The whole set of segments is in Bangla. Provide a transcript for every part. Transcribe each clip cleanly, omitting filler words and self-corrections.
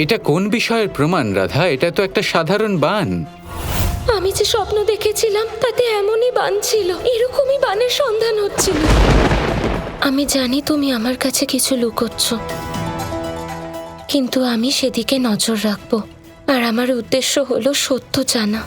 এটা কোন বিষয়ের প্রমাণ রাধা? এটা তো একটা সাধারণ বান। আমি যে স্বপ্ন দেখেছিলাম তাতে এমনই বান ছিল, এরকমই বানের সন্ধান হচ্ছিল। আমি জানি তুমি আমার কাছে কিছু লুকোচ্ছ, কিন্তু আমি সেদিকে নজর রাখবো। আর আমার উদ্দেশ্য হলো সত্য জানা।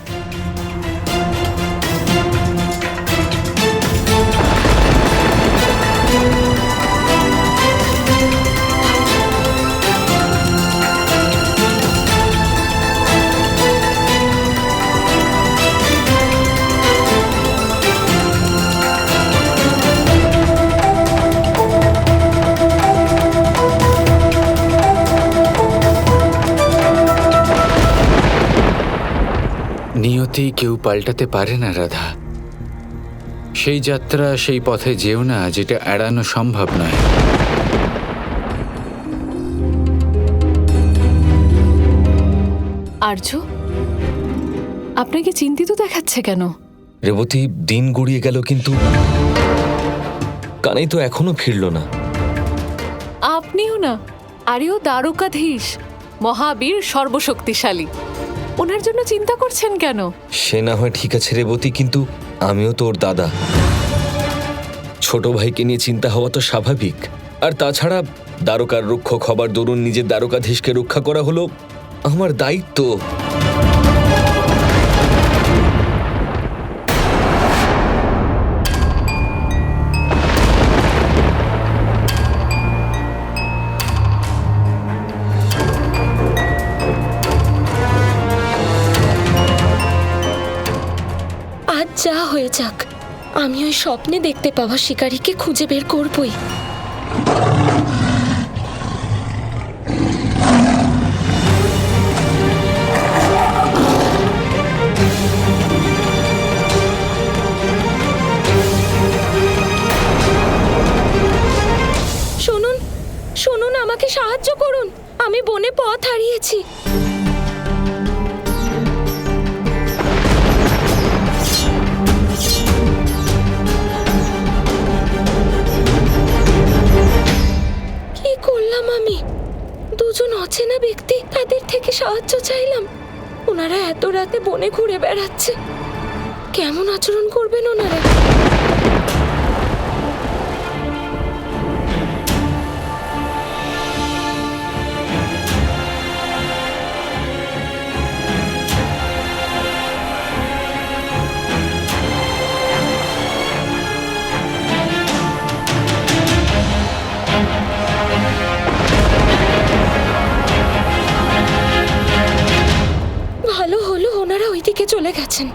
নিয়তি কেউ পাল্টাতে পারে না রাধা। সেই যাত্রা, সেই পথে যেও না যেটা এড়ানো সম্ভব নয়। আর্য, আপনাকে চিন্তিত দেখাচ্ছে কেন? রেবতী, দিন গড়িয়ে গেল কিন্তু কানাই তো এখনো ফিরল না। আপনিও না, আরেও দ্বারকাধীশ, মহাবীর, সর্বশক্তিশালী, ওনার জন্য চিন্তা করছেন কেন? সে না হয় ঠিক আছে রেবতী, কিন্তু আমিও তো ওর দাদা। ছোট ভাইকে নিয়ে চিন্তা হওয়া তো স্বাভাবিক। আর তাছাড়া দ্বারকার রক্ষক হবার দরুন নিজের দ্বারকাধীশকে রক্ষা করা হলো আমার দায়িত্ব। আজ যা হয়ে যাক, আমি ওই স্বপ্নে দেখতে পাওয়া শিকারীকে খুঁজে বের করবই। শুনুন, শুনুন, আমাকে সাহায্য করুন। আমি বনে পথ হারিয়েছি। কি করলাম আমি? দুজন অচেনা ব্যক্তি, তাদের থেকে সাহায্য চাইলাম। ওনারা এত রাতে বনে ঘুরে বেড়াচ্ছে, কেমন আচরণ করবেন ওনারা? ভালো হলো ওনারা ওইদিকে চলে গেছেন।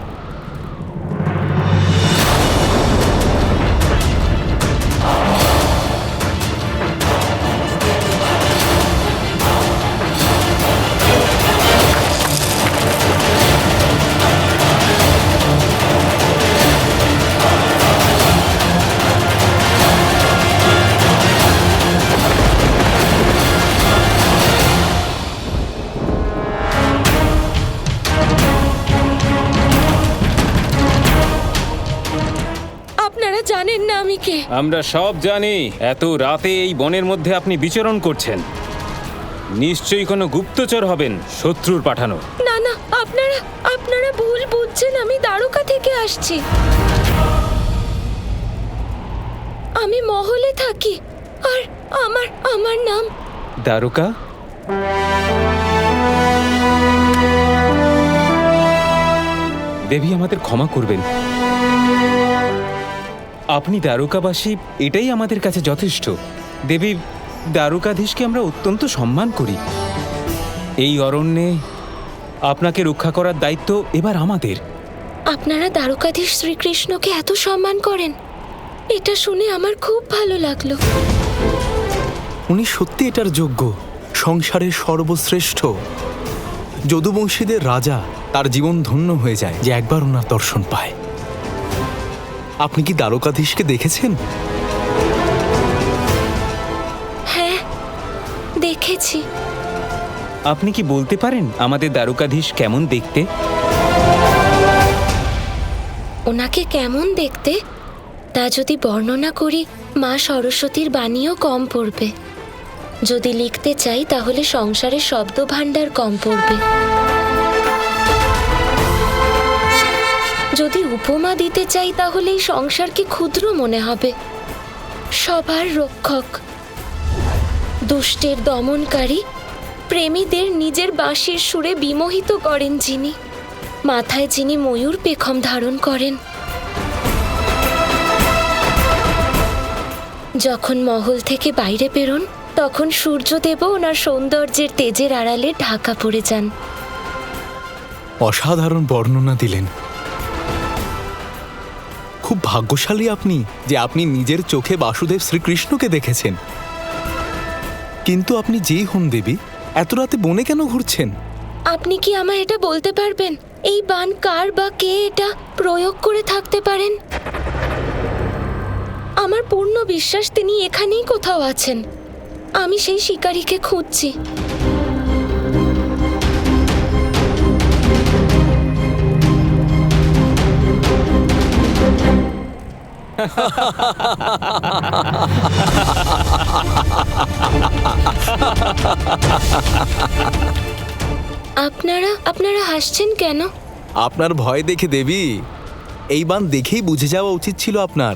আপনারা জানেন না আমি কে? আমরা সব জানি। এত রাতে এই বনের মধ্যে আপনি বিচরণ করছেন, নিশ্চয়ই কোনো গুপ্তচর হবেন, শত্রুর পাঠানো। না না, আপনারা আপনারা ভুল বুঝছেন। আমি দ্বারকা থেকে আসছি। আমি মহলে থাকি। আর আমার আমার নাম দ্বারকা? দেবী, আমাদের ক্ষমা করবেন। আপনি দ্বারকাবাসী, এটাই আমাদের কাছে যথেষ্ট। দেবী, দ্বারকাধীশকে আমরা অত্যন্ত সম্মান করি। এই অরণ্যে আপনাকে রক্ষা করার দায়িত্ব এবার আমাদের। আপনারা দ্বারকাধীশ শ্রীকৃষ্ণকে এত সম্মান করেন, এটা শুনে আমার খুব ভালো লাগলো। উনি সত্যি এটার যোগ্য, সংসারের সর্বশ্রেষ্ঠ যদুবংশীদের রাজা। তার জীবন ধন্য হয়ে যায় যে একবার ওনার দর্শন পায়। আপনি কি দ্বারকাধীশকে দেখেছেন? হ্যাঁ, দেখেছি। আপনি কি বলতে পারেন আমাদের দ্বারকাধীশ কেমন দেখতে? ওনাকে কেমন দেখতে তা যদি বর্ণনা করি, মা সরস্বতীর বাণীও কম পড়বে। যদি লিখতে চাই তাহলে সংসারে শব্দ ভাণ্ডার কম পড়বে। যদি উপমা দিতে চাই তাহলে এই সংসারকে ক্ষুদ্র মনে হবে। সবার রক্ষক, দুষ্টের দমনকারী, প্রেমীদের নিজের বাঁশির সুরে বিমোহিত করেন যিনি, মাথায় যিনি ময়ূর পেখম ধারণ করেন। যখন মহল থেকে বাইরে বেরোন তখন সূর্যদেবও ওনার সৌন্দর্যের তেজের আড়ালে ঢাকা পড়ে যান। অসাধারণ বর্ণনা দিলেন। খুব ভাগ্যশালী আপনি যে আপনি নিজের চোখে বাসুদেব শ্রীকৃষ্ণকে দেখেছেন। কিন্তু আপনি যেই হন দেবী, এত রাতে বনে কেন ঘুরছেন? আপনি কি আমায় এটা বলতে পারবেন এই বান কার বা কে এটা প্রয়োগ করে থাকতে পারেন? আমার পূর্ণ বিশ্বাস তিনি এখানেই কোথাও আছেন। আমি সেই শিকারীকে খুঁজছি। আপনারা হাসছেন কেন? আপনার ভয় দেখে দেবী, এই বান দেখেই বুঝে যাওয়া উচিত ছিল আপনার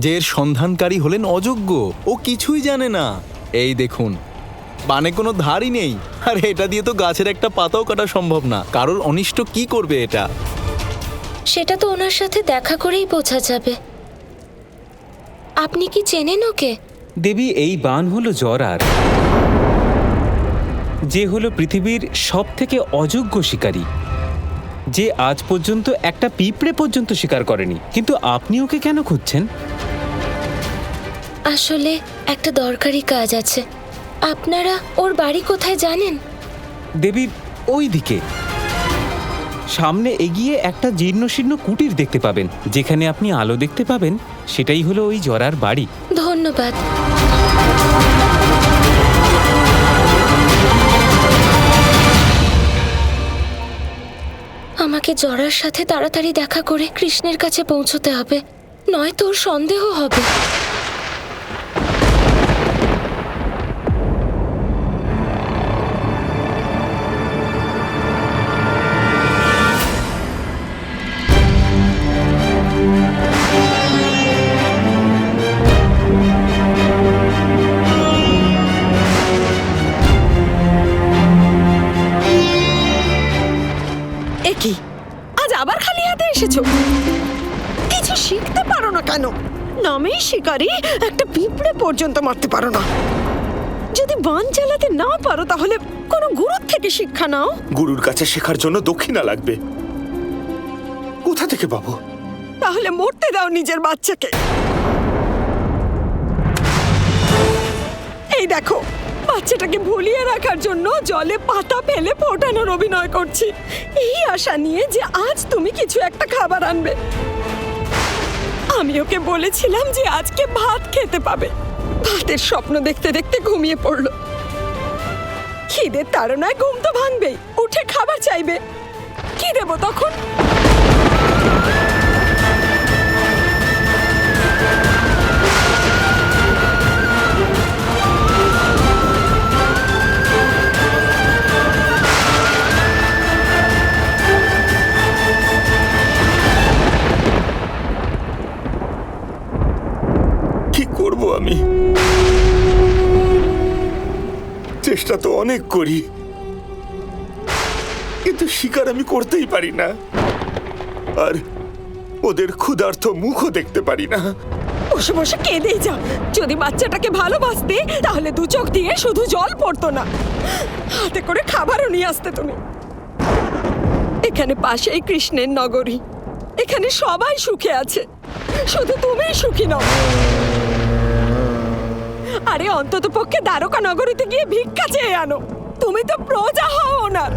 যে এর সন্ধানকারী হলেন অযোগ্য। ও কিছুই জানে না। এই দেখুন, বানে কোনো ধারই নেই, আর এটা দিয়ে তো গাছের একটা পাতাও কাটা সম্ভব না। কারোর অনিষ্ট কি করবে এটা? সেটা তো ওনার সাথে দেখা করেই বোঝা যাবে। আপনি কি চেনেন ওকে? দেবী, এই বান হলো জরার, যে হলো পৃথিবীর সব থেকে অযোগ্য শিকারী, যে আজ পর্যন্ত একটা পিঁপড়ে পর্যন্ত শিকার করেনি। কিন্তু আপনি ওকে কেন খুঁজছেন? আসলে একটা দরকারি কাজ আছে। আপনারা ওর বাড়ি কোথায় জানেন? দেবী, ওই দিকে সামনে এগিয়ে একটা জীর্ণশীর্ণ কুটির দেখতে পাবেন। যেখানে আপনি আলো দেখতে পাবেন সেটাই হলো ওই জরার বাড়ি। ধন্যবাদ। আমাকে জরার সাথে তাড়াতাড়ি দেখা করে কৃষ্ণের কাছে পৌঁছতে হবে, নয়তো ওর সন্দেহ হবে। কি আজ আবার খালি হাতে এসেছো? কিছু শিখতে পারো না কেন? নামেই শিকারী, একটা পিঁপড়ে পর্যন্ত মারতে পারো না। যদি বান চালাতে না পারো তাহলে কোনো গুরুর থেকে শিক্ষা নাও। গুরুর কাছে শেখার জন্য দক্ষিণা লাগবে। কোথা থেকে পাবো? তাহলে মরতে দাও নিজের বাচ্চাকে। এই দেখো, বাচ্চাটাকে ভুলিয়ে রাখার জন্য জলে পাতা ফেলে ফোটানোর অভিনয় করছি, এই আশা নিয়ে যে আজ তুমি কিছু একটা খাবার আনবে। আমি ওকে বলেছিলাম যে আজকে ভাত খেতে পাবে। ভাতের স্বপ্ন দেখতে দেখতে ঘুমিয়ে পড়লো। খিদের তাড়নায় ঘুম তো ভাঙবেই, উঠে খাবার চাইবে। কি দেবো তখন? আমি চেষ্টা তো অনেক করি, কিন্তু শিকার আমি করতেই পারি না, আর ওদের ক্ষুধার্ত মুখও দেখতে পারি না। বসে বসে কেঁদেই যাও। যদি বাচ্চাটাকে ভালোবাসতে তাহলে দু চোখ দিয়ে শুধু জল পড়তো না, হাতে করে খাবারও নিয়ে আসতে তুমি। এখানে পাশেই কৃষ্ণের নগরী, এখানে সবাই সুখে আছে, শুধু তুমিই সুখী নও। আরে অন্তত পক্ষে দ্বারকা নগরীতে গিয়ে ভিক্ষা চেয়ে আনো। তুমি তো প্রজা হও ওনার।